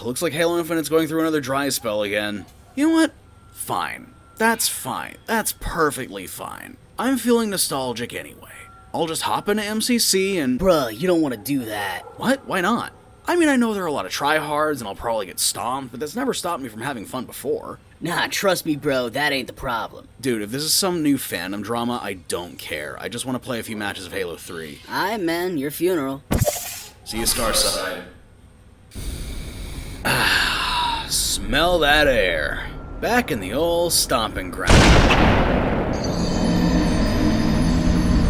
looks like Halo Infinite's going through another dry spell again. You know what? Fine. That's fine. That's perfectly fine. I'm feeling nostalgic anyway. I'll just hop into MCC and... Bruh, you don't want to do that. What? Why not? I mean, I know there are a lot of tryhards and I'll probably get stomped, but that's never stopped me from having fun before. Nah, trust me, bro, that ain't the problem. Dude, if this is some new fandom drama, I don't care. I just want to play a few matches of Halo 3. Aight, man, your funeral. See you, Starside. Ah, smell that air. Back in the old stomping ground.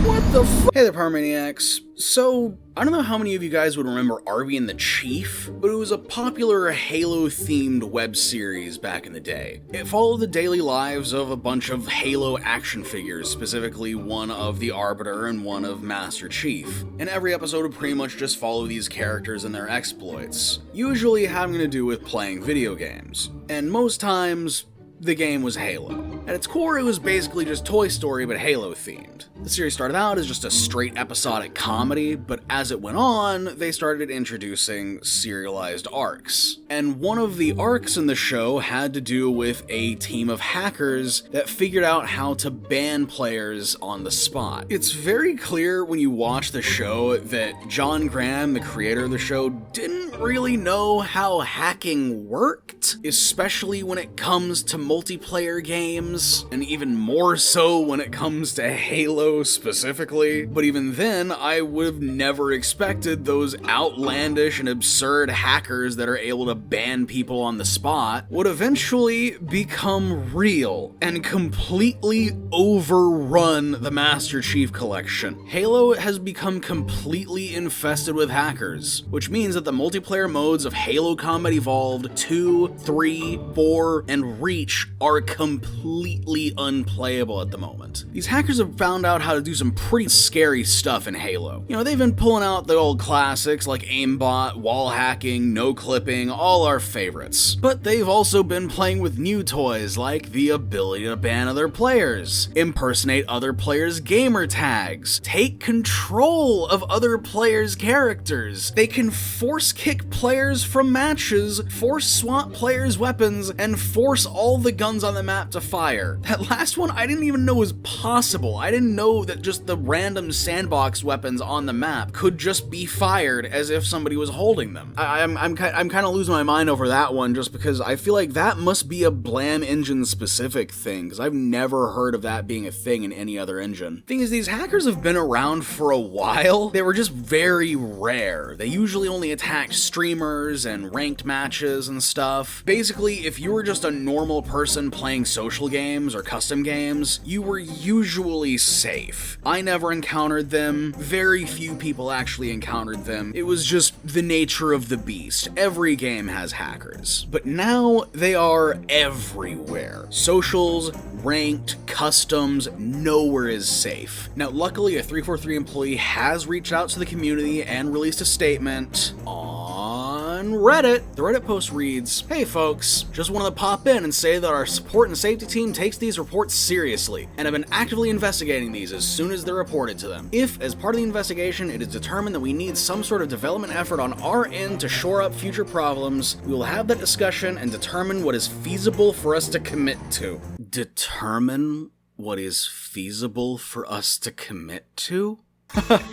What the f- Hey there, Pyromaniacs. So, I don't know how many of you guys would remember Arby and the Chief, but it was a popular Halo-themed web series back in the day. It followed the daily lives of a bunch of Halo action figures, specifically one of the Arbiter and one of Master Chief. And every episode would pretty much just follow these characters and their exploits, usually having to do with playing video games. And most times, the game was Halo. At its core, it was basically just Toy Story, but Halo-themed. The series started out as just a straight episodic comedy, but as it went on, they started introducing serialized arcs. And one of the arcs in the show had to do with a team of hackers that figured out how to ban players on the spot. It's very clear when you watch the show that John Graham, the creator of the show, didn't really know how hacking worked, especially when it comes to multiplayer games, and even more so when it comes to Halo specifically. But even then, I would have never expected those outlandish and absurd hackers that are able to ban people on the spot would eventually become real and completely overrun the Master Chief Collection. Halo has become completely infested with hackers, which means that the multiplayer modes of Halo Combat Evolved 2, 3, 4, and Reach are completely unplayable at the moment. These hackers have found out how to do some pretty scary stuff in Halo. You know, they've been pulling out the old classics like aimbot, wall hacking, no clipping, all our favorites. But they've also been playing with new toys like the ability to ban other players, impersonate other players' gamer tags, take control of other players' characters. They can force kick players from matches, force swap players' weapons, and force all the guns on the map to fire. That last one I didn't even know was possible. I didn't know that just the random sandbox weapons on the map could just be fired as if somebody was holding them. I'm kind of losing my mind over that one just because I feel like that must be a Blam engine specific thing, because I've never heard of that being a thing in any other engine. Thing is, these hackers have been around for a while. They were just very rare. They usually only attacked streamers and ranked matches and stuff. Basically, if you were just a normal person playing social games or custom games, you were usually safe. I never encountered them. Very few people actually encountered them. It was just the nature of the beast. Every game has hackers. But now they are everywhere. Socials, ranked, customs, nowhere is safe. Now, luckily, a 343 employee has reached out to the community and released a statement on Reddit. The Reddit post reads, "Hey folks, just wanted to pop in and say that our support and safety team takes these reports seriously and have been actively investigating these as soon as they're reported to them. If, as part of the investigation, it is determined that we need some sort of development effort on our end to shore up future problems, we will have that discussion and determine what is feasible for us to commit to." Determine what is feasible for us to commit to?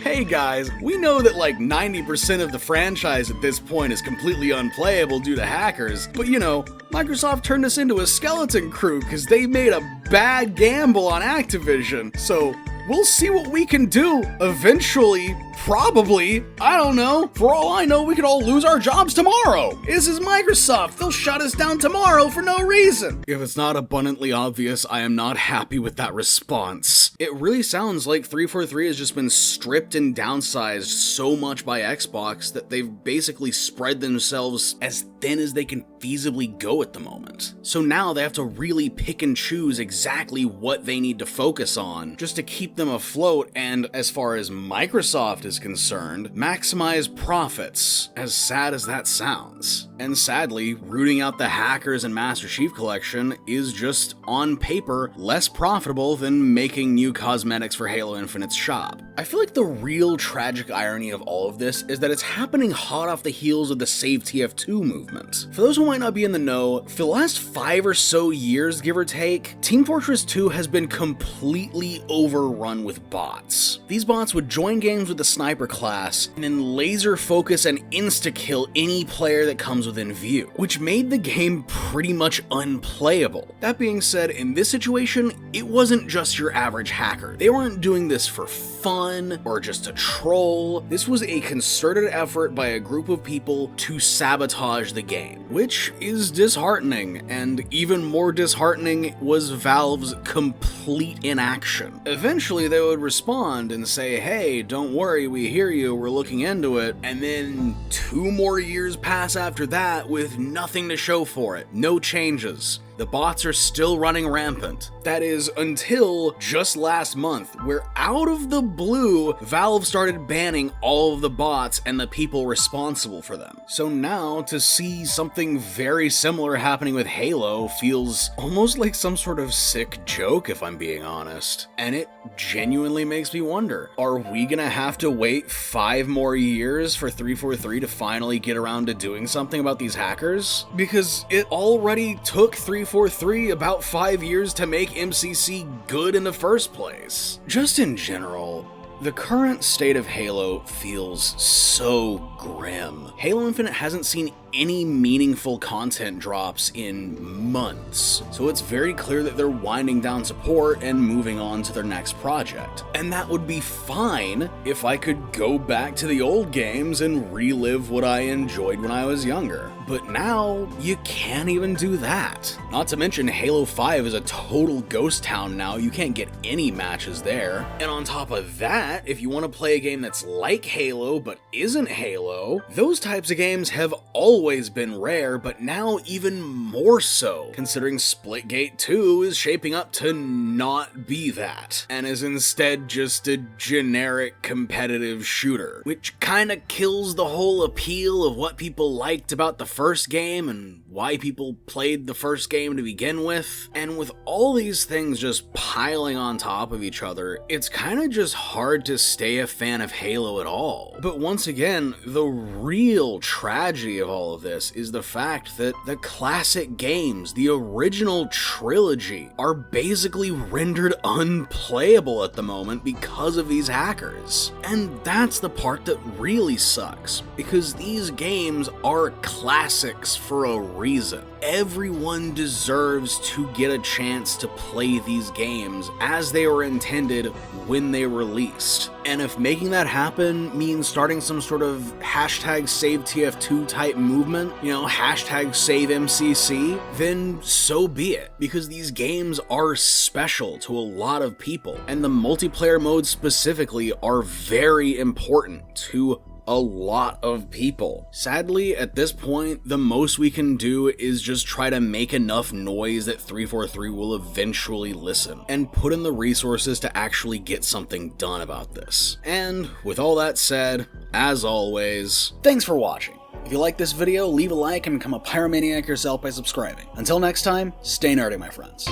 Hey guys, we know that like 90% of the franchise at this point is completely unplayable due to hackers, but you know, Microsoft turned us into a skeleton crew because they made a bad gamble on Activision, so we'll see what we can do eventually. Probably. I don't know. For all I know, we could all lose our jobs tomorrow. This is Microsoft. They'll shut us down tomorrow for no reason. If it's not abundantly obvious, I am not happy with that response. It really sounds like 343 has just been stripped and downsized so much by Xbox that they've basically spread themselves as thin as they can feasibly go at the moment. So now they have to really pick and choose exactly what they need to focus on just to keep them afloat, and as far as Microsoft is concerned, maximize profits, as sad as that sounds. And sadly, rooting out the hackers and Master Chief Collection is just, on paper, less profitable than making new cosmetics for Halo Infinite's shop. I feel like the real tragic irony of all of this is that it's happening hot off the heels of the Save TF2 movement. For those who might not be in the know, for the last 5 or so years, give or take, Team Fortress 2 has been completely overrun with bots. These bots would join games with the sniper class and then laser focus and insta-kill any player that comes within view, which made the game pretty much unplayable. That being said, in this situation, it wasn't just your average hacker. They weren't doing this for fun or just to troll. This was a concerted effort by a group of people to sabotage the game, which is disheartening, and even more disheartening was Valve's complete inaction. Eventually they would respond and say, hey, don't worry, we hear you, we're looking into it, and then 2 more years pass after that with nothing to show for it, no changes. The bots are still running rampant. That is, until just last month, where out of the blue, Valve started banning all of the bots and the people responsible for them. So now, to see something very similar happening with Halo feels almost like some sort of sick joke, if I'm being honest. And it genuinely makes me wonder, are we gonna have to wait 5 more years for 343 to finally get around to doing something about these hackers? Because it already took 343 about 5 years to make MCC good in the first place. Just in general, the current state of Halo feels so grim. Halo Infinite hasn't seen any meaningful content drops in months, so it's very clear that they're winding down support and moving on to their next project. And that would be fine if I could go back to the old games and relive what I enjoyed when I was younger. But now, you can't even do that. Not to mention, Halo 5 is a total ghost town now, you can't get any matches there. And on top of that, if you want to play a game that's like Halo but isn't Halo, those types of games have always been rare, but now even more so, considering Splitgate 2 is shaping up to not be that, and is instead just a generic competitive shooter, which kinda kills the whole appeal of what people liked about the first game and why people played the first game to begin with. And with all these things just piling on top of each other, it's kinda just hard to stay a fan of Halo at all. But once again, the real tragedy of all of this is the fact that the classic games, the original trilogy, are basically rendered unplayable at the moment because of these hackers. And that's the part that really sucks, because these games are classics for a reason. Everyone deserves to get a chance to play these games as they were intended when they released. And if making that happen means starting some sort of hashtag save TF2 type movement, you know, hashtag save MCC, then so be it. Because these games are special to a lot of people, and the multiplayer modes specifically are very important to a lot of people. Sadly, at this point, the most we can do is just try to make enough noise that 343 will eventually listen, and put in the resources to actually get something done about this. And with all that said, as always, thanks for watching. If you like this video, leave a like and become a pyromaniac yourself by subscribing. Until next time, stay nerdy, my friends.